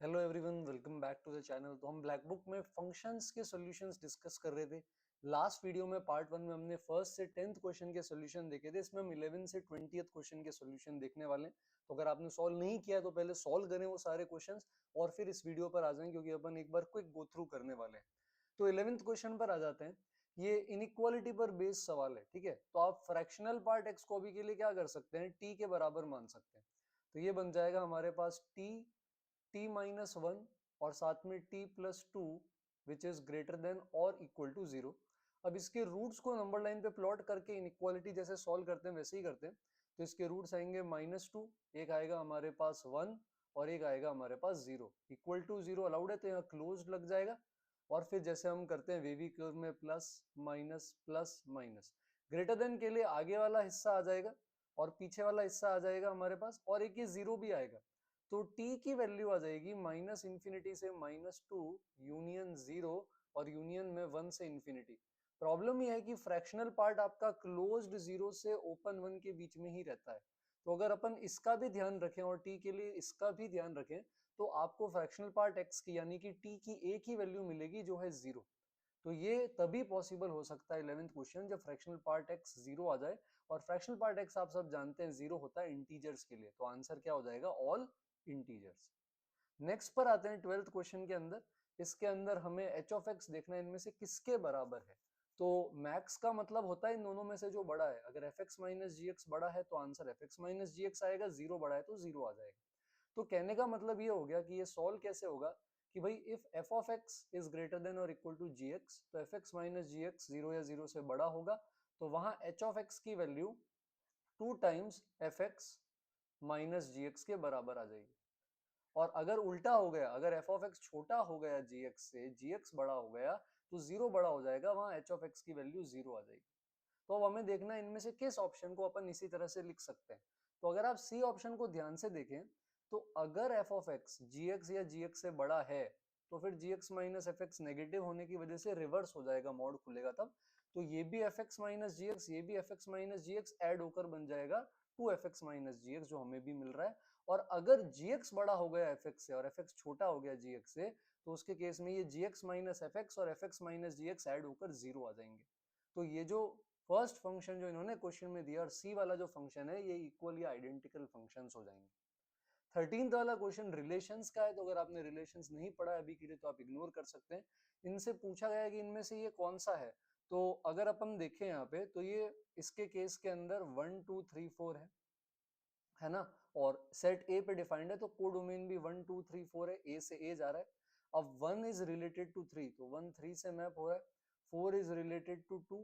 Hello everyone, welcome back to the channel. तो हम black book में फंक्शंस के सॉल्यूशंस डिस्कस कर रहे थे। लास्ट वीडियो में पार्ट 1 में हमने फर्स्ट से 10th क्वेश्चन के सॉल्यूशन देखे थे। इसमें हम 11 से 20th क्वेश्चन के सॉल्यूशन देखने वाले हैं। तो अगर आपने सॉल्व नहीं किया तो पहले सॉल्व करें वो सारे क्वेश्चंस और फिर इस वीडियो पर आ जाएं, क्योंकि अपन एक बार क्विक गो थ्रू करने वाले हैं। तो 11th क्वेश्चन पर आ जाते हैं। ये इनइक्वालिटी पर बेस्ड सवाल है, ठीक है। तो आप फ्रैक्शनल पार्ट एक्स को अभी के लिए क्या कर सकते हैं, टी के बराबर मान सकते हैं। तो ये बन जाएगा हमारे पास t-1 और साथ में t+2 which is greater than और इक्वल टू 0। अब इसके रूट्स को नंबर लाइन पे प्लॉट करके इनइक्वालिटी जैसे सॉल्व करते हैं वैसे ही करते हैं। तो इसके रूट्स आएंगे -2, एक आएगा हमारे पास 1 और एक आएगा हमारे पास 0। इक्वल टू 0 अलाउड है तो यहाँ क्लोज लग जाएगा। और फिर जैसे हम करते हैं वेवी कर्व में plus minus plus minus. Greater than के लिए आगे वाला हिस्सा आ जाएगा और पीछे वाला हिस्सा आ जाएगा हमारे पास, और एक ये 0 भी आएगा। तो t की वैल्यू आ जाएगी -∞ से -2 यूनियन 0 और यूनियन में 1 से इंफिनिटी। प्रॉब्लम यह है कि फ्रैक्शनल पार्ट आपका क्लोज्ड 0 से ओपन 1 के बीच में ही रहता है। तो अगर अपन इसका भी ध्यान रखें और t के लिए इसका भी ध्यान रखें तो आपको फ्रैक्शनल पार्ट x की यानी कि t की एक ही वैल्यू मिलेगी जो है 0। तो ये तभी पॉसिबल हो सकता है 11th क्वेश्चन जब फ्रैक्शनल पार्ट x 0 आ जाए। और फ्रैक्शनल पार्ट x आप सब जानते हैं 0 होता है इंटीजर्स के लिए। तो आंसर क्या हो जाएगा, ऑल इंटीजर्स। नेक्स्ट पर आते हैं 12th क्वेश्चन के अंदर। इसके अंदर हमें एच ऑफ एक्स देखना है इनमें से किसके बराबर है। तो मैक्स का मतलब होता है इन दोनों में से जो बड़ा है। अगर F X minus G x बड़ा है तो answer F X minus G x आएगा, जीरो बड़ा है तो जीरो आ जाएगा। तो कहने का मतलब ये हो गया कि ये सॉल्व कैसे होगा कि भाई if F of X is greater than और इक्वल टू जी एक्स तो F X minus G X zero या जीरो से बड़ा होगा। तो वहां एच ऑफ एक्स की value 2 times F X minus G X के बराबर आ जाएगी। और अगर उल्टा हो गया, अगर एफ ऑफ एक्स छोटा हो गया जी एक्स से, जी एक्स बड़ा हो गया तो जीरो बड़ा हो जाएगा, वहां एच ऑफ एक्स की वैल्यू जीरो आ जाएगी। तो अब हमें देखना है इनमें से किस ऑप्शन को अपन इसी तरह से लिख सकते हैं। तो अगर आप सी ऑप्शन को ध्यान से देखें तो अगर F of X G X या जी एक्स से बड़ा है तो फिर G X minus F X negative होने की वजह से रिवर्स हो जाएगा, मोड खुलेगा तब। तो ये भी F X minus G x, ये भी F X minus G x add होकर बन जाएगा 2 F X minus G x, जो हमें भी मिल रहा है। और अगर जी एक्स बड़ा हो गया एफ एक्स से और एफ एक्स छोटा हो गया जी एक्स से तो उसके केस में ये जी एक्स माइनस एफ एक्स और F X minus G x add होकर जीरो आ जाएंगे। तो ये जो फर्स्ट फंक्शन जो इन्होंने क्वेश्चन में दिया और सी वाला जो फंक्शन है ये इक्वल या आइडेंटिकल फंक्शंस हो जाएंगे। 13th वाला क्वेश्चन रिलेशंस का है। तो अगर आपने रिलेशंस नहीं पढ़ा अभी के लिए तो आप इग्नोर कर सकते हैं। इनसे पूछा गया है कि इनमें से ये कौन सा है। तो अगर अपन देखें यहाँ पे तो ये इसके केस के अंदर 1 2 3 4 है ना। और सेट ए पे डिफाइंड है तो कोडोमेन भी 1 2 3 4 है, ए से ए जा रहा है। अब 1 इज रिलेटेड टू 3 तो 1 3 से मैप हो रहा है। 4 is related to 2,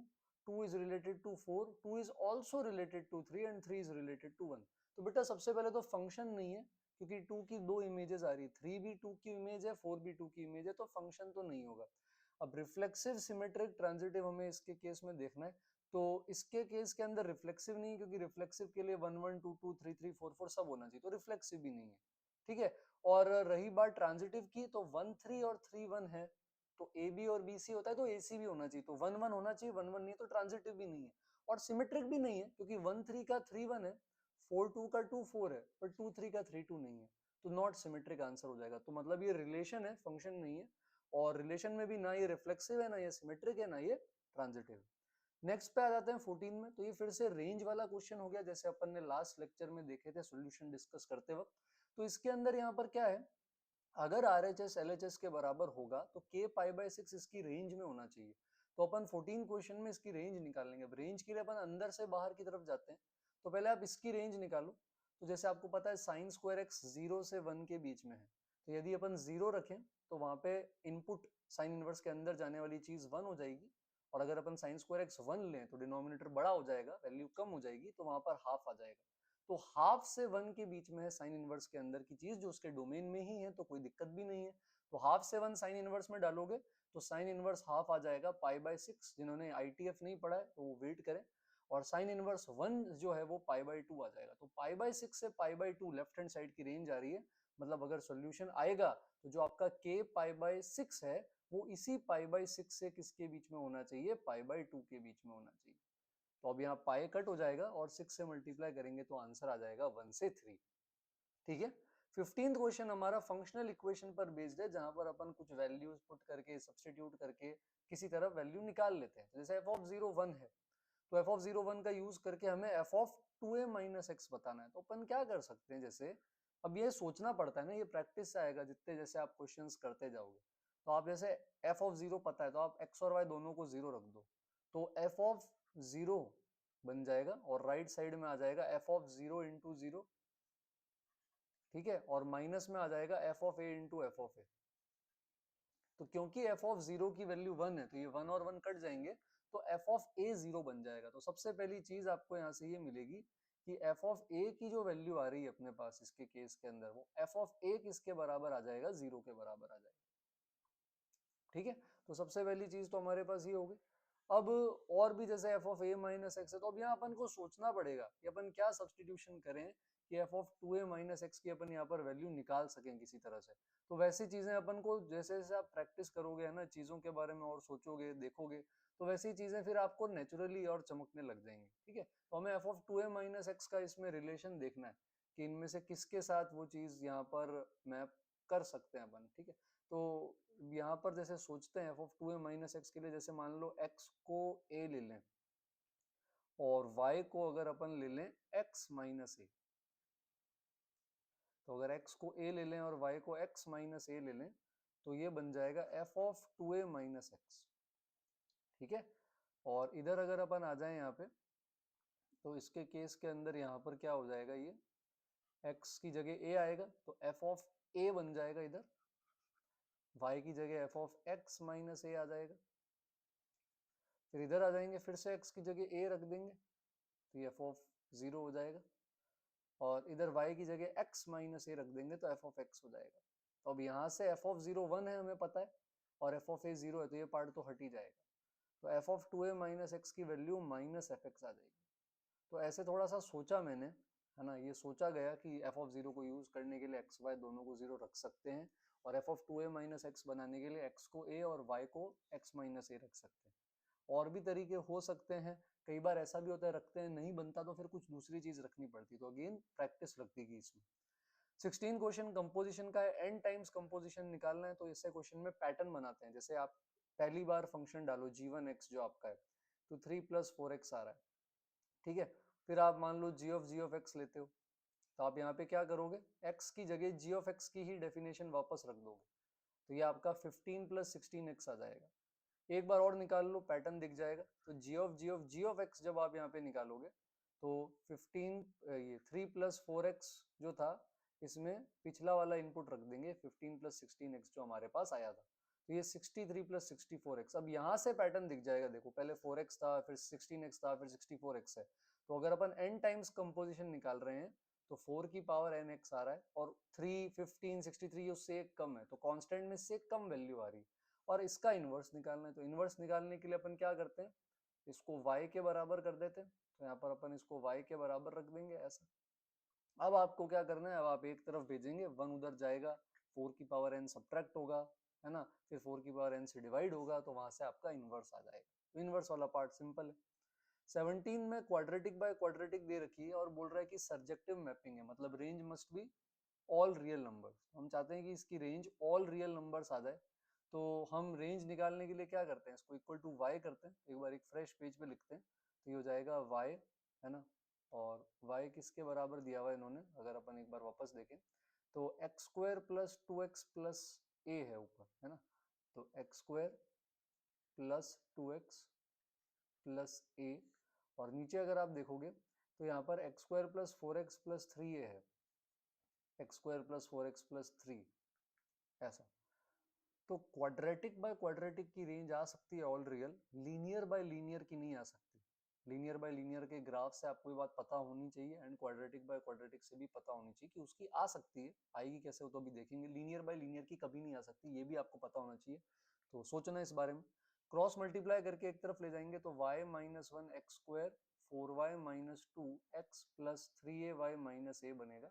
2 is related to 4, 2 is also related to 3 and 3 is related to 1। तो बेटा सबसे पहले तो फंक्शन नहीं है, क्योंकि 2 की दो इमेजेस आ रही है, 3 भी 2 की इमेज है, 4 भी 2 की इमेज है, तो फंक्शन तो नहीं होगा। अब रिफ्लेक्सिव सिमेट्रिक ट्रांजिटिव हमें इसके केस में देखना है। तो इसके केस के अंदर रिफ्लेक्सिव नहीं, क्योंकि रिफ्लेक्सिव के लिए 1 1 2 2 3 3 4 4 सब होना चाहिए, तो रिफ्लेक्सिव भी नहीं है। ठीक है। और रही बात ट्रांजिटिव की तो 1 3 और 3 1 है, तो ए बी और बी सी होता है तो ए सी भी होना चाहिए, तो 1 1 होना चाहिए, 1 1 नहीं है तो ट्रांजिटिव भी नहीं है। और सिमेट्रिक भी नहीं है, क्योंकि 1 3 का 3 1 है, 4 2 का 2 4 है, पर 2 3 का 3 2 नहीं है। तो नॉट सिमेट्रिक आंसर हो जाएगा। तो मतलब ये रिलेशन है, फंक्शन नहीं है। और रिलेशन में भी ना ये रिफ्लेक्सिव है, ना ये सिमेट्रिक है, ना ये ट्रांजिटिव है। नेक्स्ट पे आ जाते हैं 14 में। तो ये फिर से रेंज वाला क्वेश्चन हो गया, जैसे अपन ने लास्ट लेक्चर में देखे थे सॉल्यूशन डिस्कस करते वक्त। तो इसके अंदर यहाँ पर क्या है, अगर RHS LHS के बराबर होगा तो k π/6 इसकी रेंज में होना चाहिए। तो अपन 14 क्वेश्चन में इसकी रेंज निकालेंगे। अब रेंज के लिए अपन अंदर से बाहर की तरफ जाते हैं। तो पहले आप इसकी रेंज निकालो। तो जैसे आपको पता है साइन स्क्वायर एक्स 0 से 1 के बीच में है, तो यदि अपन 0 रखें तो वहां पे इनपुट साइन इनवर्स के अंदर जाने वाली चीज 1 हो जाएगी। और अगर अपन साइन स्क्वायर एक्स 1 लें तो डिनोमिनेटर बड़ा हो जाएगा, वैल्यू कम हो जाएगी, तो वहां पर हाफ आ जाएगा। तो हाफ से 1 के बीच में है साइन इनवर्स के अंदर की चीज, जो उसके डोमेन में ही है, तो कोई दिक्कत भी नहीं है। तो हाफ से 1 साइन इनवर्स में डालोगे तो साइन इनवर्स हाफ आ जाएगा π/6। जिन्होंने ITF नहीं पढ़ा है तो वो वेट करें। और साइन इनवर्स 1 जो है वो π/2 आ जाएगा। तो π/6 से π/2 लेफ्ट हैंड साइड की रेंज आ रही है। मतलब अगर सोल्यूशन आएगा तो जो आपका k π/6 है वो इसी π/6 से किसके बीच में होना चाहिए, π/2 के बीच में होना चाहिए। तो अब यहाँ पाई कट हो जाएगा और 6 से मल्टीप्लाई करेंगे तो आंसर आ जाएगा 1 से 3। ठीक है। 15th क्वेश्चन हमारा फंक्शनल इक्वेशन पर बेस्ड है, जहां पर अपन कुछ वैल्यूज पुट करके सब्स्टिट्यूट करके किसी तरह वैल्यू निकाल लेते हैं। तो जैसे एफ ऑफ 01 है, तो एफ ऑफ 01 का यूज करके हमें F of 2a minus x बताना है। तो अपन क्या कर सकते हैं, जैसे अब ये सोचना पड़ता है ना, ये प्रैक्टिस से आएगा जितने जैसे आप क्वेश्चंस करते जाओगे। तो आप जैसे एफ ऑफ 0 पता है, तो आप एक्स और वाई दोनों को 0 रख दो, तो एफ ऑफ 0 बन जाएगा और राइट साइड में आ जाएगा एफ ऑफ 0 इंटू 0, ठीक है, और माइनस में आ जाएगा F of A into F of A. तो क्योंकि एफ ऑफ 0 की वैल्यू 1 है, तो ये 1 और 1 कट जाएंगे, तो एफ ऑफ ए 0 बन जाएगा। तो सबसे पहली चीज आपको यहाँ से ये मिलेगी कि एफ ऑफ ए की जो वैल्यू आ रही है अपने पास इसके केस के अंदर, वो एफ ऑफ ए किसके बराबर आ जाएगा, 0 के बराबर आ जाएगा। ठीक है, तो सबसे पहली चीज तो हमारे पास ये होगी। अब और भी जैसे F of A minus x है, तो अब यहाँ अपन को सोचना पड़ेगा कि अपन क्या सब्सटीट्यूशन करें कि F of 2a minus x की अपन यहाँ पर वैल्यू निकाल सकें किसी तरह से। तो वैसी चीजें अपन को जैसे जैसे आप प्रैक्टिस करोगे है ना, चीजों के बारे में और सोचोगे देखोगे, तो वैसी चीजें फिर आपको नेचुरली और चमकने लग जाएंगी। ठीक है, तो हमें F of 2a minus x का इसमें रिलेशन देखना है कि इनमें से किसके साथ वो चीज यहाँ पर मैप कर सकते हैं अपन। ठीक है, तो यहाँ पर जैसे सोचते हैं F of 2a minus x के लिए, जैसे मान लो x को a ले लें और y को अगर अपन ले लें x माइनस ए, तो अगर x को a ले लें और y को x माइनस ए ले लें, तो ये बन जाएगा f of 2a minus x. ठीक है, और इधर अगर अपन आ जाए यहाँ पे, तो इसके केस के अंदर यहाँ पर क्या हो जाएगा, ये x की जगह a आएगा, तो f ऑफ a बन जाएगा इधर, y की जगह f ऑफ x माइनस ए आ जाएगा। फिर इधर आ जाएंगे, फिर से x की जगह a रख देंगे, तो ये एफ ऑफ 0 हो जाएगा, और इधर y की जगह x माइनस ए रख देंगे तो एफ ऑफ x हो जाएगा। तो अब यहाँ से एफ ऑफ 0 1 है हमें पता है, और एफ ऑफ ए 0 है, तो ये पार्ट तो हट ही जाएगा। तो F of 2a minus x की वैल्यू माइनस एफ एक्स आ जाएगी। तो ऐसे थोड़ा सा सोचा मैंने, है ना, ये सोचा गया कि एफ ऑफ 0 को यूज करने के लिए एक्स वाई दोनों को 0 रख सकते हैं, और F of 2a minus x बनाने के लिए x को a और y को x माइनस ए रख सकते हैं। और भी तरीके हो सकते हैं, कई बार ऐसा भी होता है रखते हैं नहीं बनता, तो फिर कुछ दूसरी चीज रखनी पड़ती, तो अगेन प्रैक्टिस लगती है इसमें। 16 क्वेश्चन कंपोजिशन का है, n टाइम्स कंपोजिशन निकालना है, तो इससे क्वेश्चन में पैटर्न बनाते हैं। जैसे आप पहली बार फंक्शन डालो g1x जो आपका है, तो 3 + 4x आ रहा है। ठीक है, फिर आप मान लो g ऑफ x लेते हो, तो आप यहाँ पे क्या करोगे, x की जगह g ऑफ x की ही डेफिनेशन वापस रख दोगे, तो ये आपका 15 + 16x आ जाएगा। एक बार और निकाल लो, पैटर्न दिख जाएगा। तो g ऑफ x जब आप यहाँ पे निकालोगे, तो 15 ये 3 + 4x जो था, इसमें पिछला वाला इनपुट रख देंगे 15 + 16x जो हमारे पास आया था, तो ये 63 + 64x। अब यहाँ से पैटर्न दिख जाएगा, देखो पहले 4x था, फिर 16x था, फिर 64x है। तो अगर अपन n टाइम्स कंपोजिशन निकाल रहे हैं, तो 4 की पावर nx आ रहा है, और 3 15 63 उससे एक कम है, तो कांस्टेंट में से कम वैल्यू आ रही है, और इसका इनवर्स निकालना है। तो इनवर्स निकालने के लिए अपन क्या करते हैं, इसको y के बराबर कर देते हैं, तो यहाँ पर अपन इसको y के बराबर रख देंगे ऐसा। अब आपको क्या करना है, अब आप एक तरफ भेजेंगे, 1 उधर जाएगा, 4 की पावर n सब्ट्रैक्ट होगा, है ना, फिर 4 की पावर n से डिवाइड होगा, तो वहां से आपका इनवर्स आ जाएगा। तो इनवर्स वाला पार्ट सिंपल है। 17 में क्वाड्रेटिक बाय क्वाड्रेटिक दे रखी है और बोल रहा है कि सर्जेक्टिव मैपिंग है, मतलब range must be all real numbers. हम चाहते हैं कि इसकी रेंज ऑल रियल नंबर्स आ जाए, तो हम रेंज निकालने के लिए क्या करते हैं, इसको इक्वल टू y करते हैं, एक बार एक फ्रेश पेज पे लिखते हैं, तो ये हो जाएगा y, है ना, और y किसके बराबर दिया हुआ है इन्होंने, अगर अपन एक बार वापस देखें, तो x² + 2x + a है ऊपर, है ना, तो x² + 2x + a, और नीचे अगर आप देखोगे तो यहाँ पर x² + 4x + 3a है, x² + 4x + 3, ऐसा। तो क्वाड्रेटिक बाय क्वाड्रेटिक की रेंज आ सकती है all real, linear bye linear की नहीं आ सकती। लीनियर बाय लीनियर के ग्राफ से आपको ये बात पता होनी चाहिए, एंड क्वाड्रेटिक बाय क्वाड्रेटिक से भी पता होनी चाहिए कि उसकी आ सकती है, आएगी कैसे वो तो अभी देखेंगे। लीनियर बाय लीनियर की कभी नहीं आ सकती, ये भी आपको पता होना चाहिए, तो सोचना इस बारे में। क्रॉस मल्टीप्लाई करके एक तरफ ले जाएंगे, तो y - 1 x², 4y - 2 x + 3ay - a बनेगा।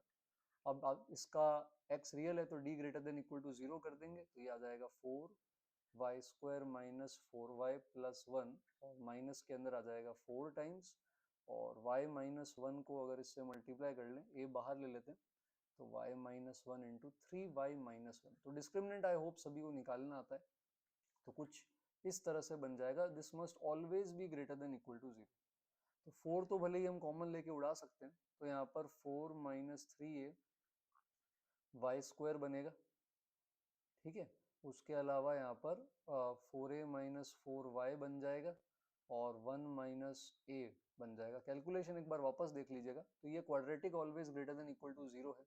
अब आप इसका x रियल है, तो d > 0 कर देंगे, तो ये आ जाएगा 4y² - 4y + 1, और माइनस के अंदर आ जाएगा 4 टाइम्स, और y - 1 को अगर इससे मल्टीप्लाई कर लें, a बाहर ले लेते हैं, तो y minus one into three y minus one. तो डिस्क्रिमिनेंट आई होप सभी को निकालना आता है। तो कुछ इस तरह से बन जाएगा, this must always be greater than equal to zero. तो 4 तो भले ही हम कॉमन लेके उड़ा सकते हैं, तो यहाँ पर 4 माइनस थ्री ए वाई स्क्वायर बनेगा, ठीक है। उसके अलावा यहाँ पर 4a माइनस फोर वाई बन जाएगा और 1 माइनस ए बन जाएगा। कैलकुलेशन एक बार वापस देख लीजिएगा। तो ये quadratic always greater than equal to zero है।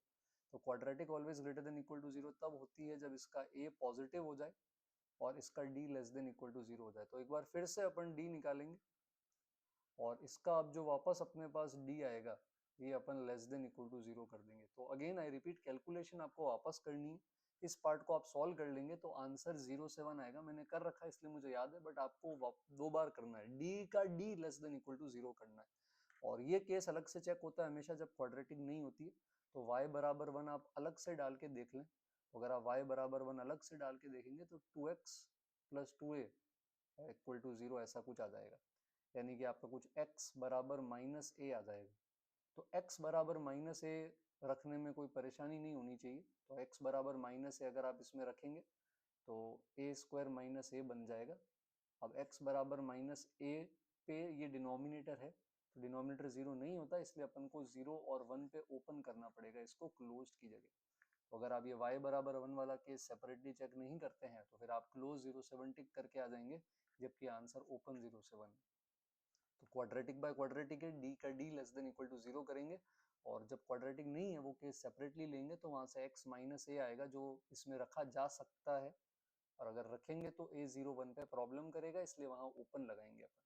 तो quadratic always greater than equal to zero तब होती है जब इसका a पॉजिटिव हो जाए और इसका d less than equal to zero हो जाए। तो एक बार फिर से अपन d निकालेंगे और इसका अब जो वापस अपने पास d आएगा ये अपन less than equal to zero कर देंगे। तो अगेन आई रिपीट, कैलकुलेशन आपको वापस करनी है। इस पार्ट को आप सॉल्व कर लेंगे तो आंसर 0 से 1 आएगा। मैंने कर रखा है इसलिए मुझे याद है, बट आपको दो बार करना है, d का d less than equal to zero करना है। और ये केस अलग से चेक होता है हमेशा जब क्वाड्रेटिक नहीं होती है। तो y बराबर 1 आप अलग से डाल के देख लें। तो अगर आप y बराबर 1 अलग से डाल के देखेंगे तो 2x plus 2a equal to zero ऐसा कुछ आ जाएगा। यानी कि आपका कुछ x बराबर माइनस ए आ जाएगा। तो x बराबर माइनस ए रखने में कोई परेशानी नहीं होनी चाहिए। तो x बराबर माइनस ए अगर आप इसमें रखेंगे तो ए स्क्वायर माइनस ए बन जाएगा। अब x बराबर माइनस ए पे ये डिनोमिनेटर है, तो डिनोमिनेटर जीरो नहीं होता, इसलिए अपन को जीरो और वन पे ओपन करना पड़ेगा इसको क्लोज्ड की जगह। तो अगर आप ये y बराबर वन वाला केस सेपरेटली चेक नहीं करते हैं तो फिर आप क्लोज 0 से 1 टिक करके आ जाएंगे, जबकि आंसर ओपन 0 से 1। तो क्वाड्रेटिक बाय क्वाड्रेटिक है, d का d less than equal to zero करेंगे। और जब क्वाड्रेटिक नहीं है वो केस सेपरेटली लेंगे तो वहां से x माइनस ए आएगा जो इसमें रखा जा सकता है, और अगर रखेंगे तो a 0 1 पे प्रॉब्लम करेगा, इसलिए वहां ओपन लगाएंगे अपन।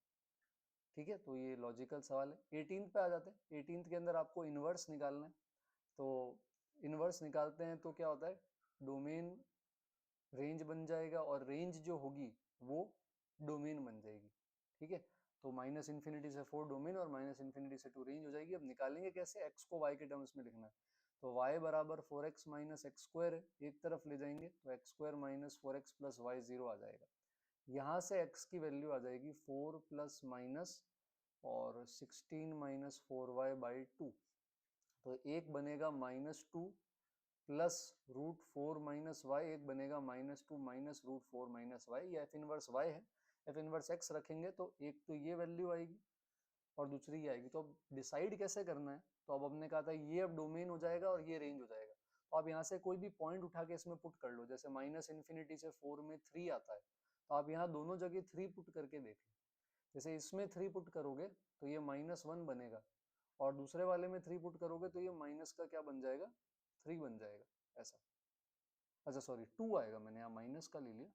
ठीक है, तो ये लॉजिकल सवाल है। 18 पे आ जाते हैं। 18 के अंदर आपको इनवर्स निकालना है। तो इनवर्स निकालते हैं तो क्या होता है, डोमेन रेंज बन जाएगा और रेंज जो होगी वो डोमेन बन जाएगी। ठीक है, तो माइनस इन्फिनिटी से 4 डोमेन और माइनस इन्फिनिटी से 2 रेंज हो जाएगी। अब निकालेंगे कैसे, x को y के टर्म्स में लिखना है। तो y बराबर 4x माइनस एक्स स्क्वायर एक तरफ ले जाएंगे तो X square minus 4x plus Y zero आ जाएगा। यहाँ से x की वैल्यू आ जाएगी 4 प्लस माइनस और 16 माइनस 4y बाई 2। तो एक बनेगा -2 प्लस रूट 4 माइनस वाई, एक बनेगा -2 माइनस रूट 4 माइनस वाई। ये एफ इनवर्स वाई है। एफ इनवर्स एक्स रखेंगे तो एक तो ये वैल्यू आएगी और दूसरी ये आएगी। तो अब डिसाइड कैसे करना है, तो अब हमने कहा था ये अब डोमेन हो जाएगा और ये रेंज हो जाएगा। तो आप यहाँ से कोई भी पॉइंट उठा के इसमें पुट कर लो। जैसे माइनस इन्फिनिटी से 4 में 3 आता है, तो आप यहाँ दोनों जगह 3 पुट करके देख लो। जैसे इसमें 3 पुट करोगे तो ये -1 बनेगा, और दूसरे वाले में 3 पुट करोगे तो ये माइनस का क्या बन जाएगा, 3 बन जाएगा ऐसा। अच्छा सॉरी, 2 आएगा, मैंने यहाँ माइनस का ले लिया,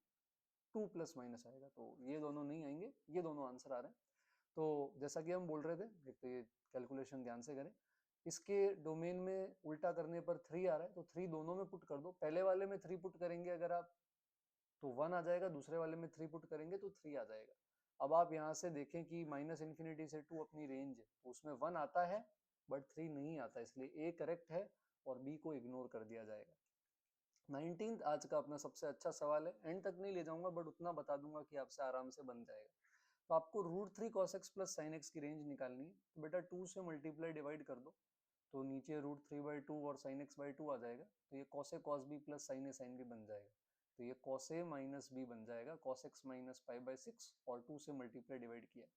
2 प्लस माइनस आएगा, तो ये दोनों नहीं आएंगे, ये दोनों आंसर आ रहे हैं। तो जैसा कि हम बोल रहे थे, एक तो ये कैलकुलेशन ध्यान से करें। इसके डोमेन में उल्टा करने पर 3 आ रहा है, तो 3 दोनों में पुट कर दो। पहले वाले में 3 पुट करेंगे अगर आप तो 1 आ जाएगा, दूसरे वाले में 3 पुट करेंगे तो 3 आ जाएगा। अब आप यहाँ से देखें कि माइनस इन्फिनिटी से 2 अपनी रेंज है, तो उसमें 1 आता है बट 3 नहीं आता, इसलिए A करेक्ट है और B को इग्नोर कर दिया जाएगा। 19th आज का अपना सबसे अच्छा सवाल है। एंड तक नहीं ले जाऊंगा बट उतना बता दूंगा कि आपसे आराम से बन जाएगा। तो आपको √3 cos x plus sine x की रेंज निकालनी है। तो बेटा 2 से मल्टीप्लाई डिवाइड कर दो, तो नीचे √3/2 और साइन x/2 आ जाएगा। तो ये cos a cos b plus sine a sine b बन जाएगा। तो ये cos a माइनस b बन जाएगा, cos x माइनस 5/6 और 2 से मल्टीप्लाई डिवाइड किया।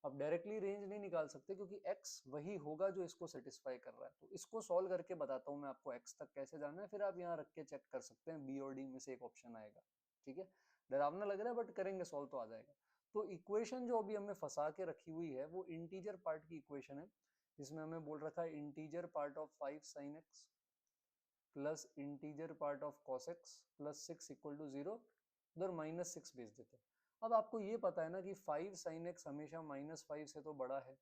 अब डायरेक्टली रेंज नहीं निकाल सकते क्योंकि x वही होगा जो इसको सेटिस्फाई कर रहा है। तो इसको सॉल्व करके बताता हूँ मैं आपको x तक कैसे जाना है, फिर आप यहाँ रख के चेक कर सकते हैं, बी और डी में से एक ऑप्शन आएगा। ठीक है, डरावना लग रहा है बट करेंगे सॉल्व तो आ जाएगा। तो इक्वेशन जो अभी हमें फंसा के रखी हुई है वो इंटीजर पार्ट की इक्वेशन है, जिसमें हमें बोल रखा है integer part of 5 sin x plus integer part of cos x plus 6 equal to 0। उधर -6 भेज देते हैं। अब आपको ये पता है ना कि 5 sin x हमेशा -5 से तो बड़ा है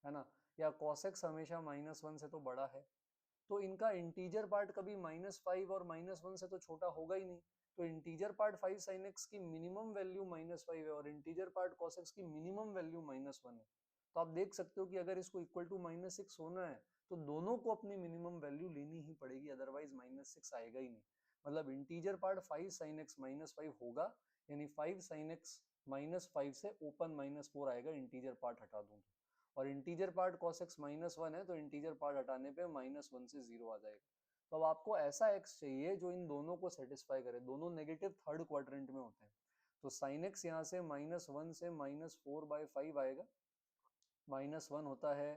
ना, या cos x हमेशा -1 से तो बड़ा है। तो इनका इंटीजर पार्ट कभी -5 और -1 से तो छोटा होगा ही नहीं। तो इंटीजर पार्ट 5 sin x की मिनिमम वैल्यू -5 है और इंटीजर पार्ट cos x की मिनिमम वैल्यू -1 है। तो आप देख सकते हो कि अगर इसको इक्वल टू -6 होना है तो दोनों को अपनी मिनिमम वैल्यू लेनी ही पड़ेगी, अदरवाइज -6 आएगा ही नहीं। मतलब इंटीजर पार्ट 5 sin x -5 होगा, यानी 5 sin x -5 से ओपन -4 आएगा, इंटीजर पार्ट हटा दूं तो। और इंटीजर पार्ट cos x -1 है तो इंटीजर पार्ट हटाने पे -1 से 0 आ जाएगा। तो अब आपको ऐसा एक्स चाहिए जो इन दोनों को सेटिस्फाई करे, दोनों नेगेटिव थर्ड क्वाड्रेंट में होते हैं। तो साइन एक्स यहाँ से -1 से -4/5 आएगा, -1 होता है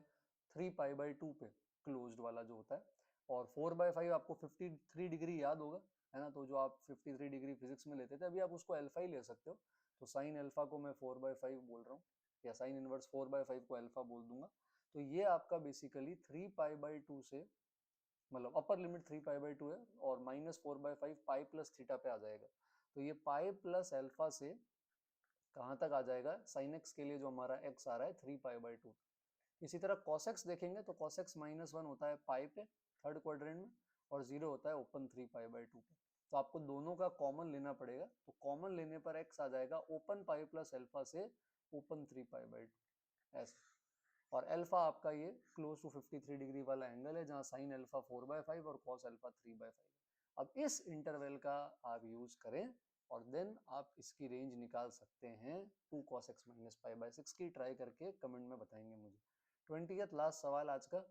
3π/2 पे, क्लोज्ड वाला जो होता है, और 4/5 आपको 53 डिग्री याद होगा, है ना, तो जो आप 53 डिग्री फिजिक्स में लेते थे अभी आप उसको अल्फा ही ले सकते हो, तो साइन अल्फा को मैं 4/5 बोल रहा हूँ, या साइन इनवर्स 4/5 को अल्फा बोल दूंगा। तो ये आपका बेसिकली 3π/2 से, मतलब अपर लिमिट 3π/2 है, और -4/5 पाई प्लस थीटा पे आ जाएगा। तो ये पाई प्लस अल्फा से कहाँ तक आ जाएगा, साइन एक्स के लिए जो हमारा एक्स आ रहा है 3π/2। इसी तरह कॉसेक्स देखेंगे तो कॉसेक्स -1 होता है पाई पे थर्ड क्वाड्रेंट में, और 0 होता है ओपन 3π/2 पे। तो आपको दोनों का कॉमन लेना पड़ेगा, तो कॉमन लेने पर एक्स आ जाएगा ओपन पाई प्लस अल्फा से ओपन 3π/2 ऐसे। और अल्फा आपका ये क्लोज टू 53 डिग्री वाला एंगल है, जहां साइन अल्फा 4/5 और कॉस अल्फा 3/5। अब इस इंटरवल का आप यूज करें और देन आप इसकी रेंज निकाल सकते हैं 2 cos x - π/6 की। ट्राई करके कमेंट में बताएंगे मुझे। 20th लास्ट सवाल आज का,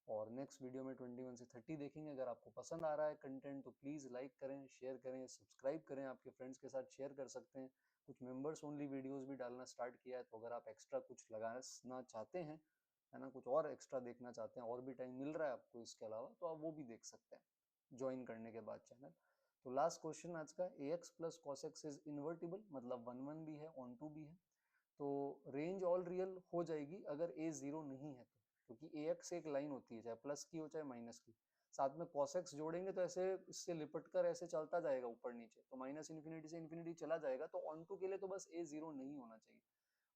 और नेक्स्ट वीडियो में 21 से 30 देखेंगे। अगर आपको पसंद आ रहा है कंटेंट तो प्लीज लाइक करें, शेयर करें, सब्सक्राइब करें, आपके फ्रेंड्स के साथ शेयर कर सकते हैं। कुछ मेंबर्स ओनली वीडियोस भी डालना स्टार्ट किया है, तो अगर आप एक्स्ट्रा कुछ लगाना चाहते हैं, है ना, कुछ और एक्स्ट्रा देखना चाहते हैं, और भी टाइम मिल रहा है आपको इसके अलावा, तो आप वो भी देख सकते हैं ज्वाइन करने के बाद चैनल। तो लास्ट क्वेश्चन आज का, ax plus cos x is invertible, मतलब 1 1 भी है, ऑन टू भी है, तो रेंज ऑल रियल हो जाएगी अगर a 0 नहीं है तो, क्योंकि ax एक लाइन होती है, चाहे प्लस की हो चाहे माइनस की, साथ में cos x जोड़ेंगे तो ऐसे इससे लिपट कर ऐसे चलता जाएगा ऊपर नीचे, तो माइनस इन्फिनिटी से इन्फिनिटी चला जाएगा, तो ऑन टू के लिए तो बस a 0 नहीं होना चाहिए।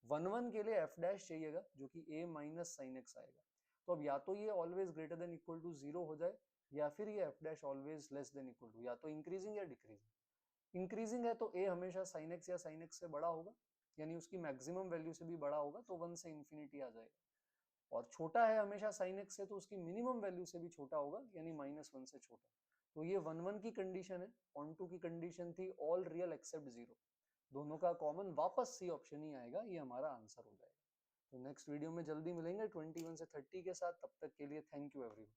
1 1 के लिए f डैश चाहिएगा, जो कि a माइनस साइन एक्स आएगा। तो अब या तो ये always greater than equal to 0 हो जाए, या फिर ये f dash always less than equal to, या तो इंक्रीजिंग या डिक्रीजिंग। इंक्रीजिंग है तो a हमेशा sin x या sin x से बड़ा होगा, यानी उसकी मैक्सिमम वैल्यू से भी बड़ा होगा, तो 1 से इन्फिनिटी आ जाएगा। और छोटा है हमेशा sin x से, तो उसकी मिनिमम वैल्यू से भी छोटा होगा, यानी -1 से छोटा। तो ये 1 1 की कंडीशन है। ऑन टू की कंडीशन थी ऑल रियल एक्सेप्ट 0। दोनों का कॉमन वापस सी ऑप्शन ही आएगा, ये हमारा आंसर हो जाएगा। तो नेक्स्ट वीडियो में जल्दी मिलेंगे 21 से 30 के साथ, तब तक के लिए थैंक यू एवरीवन।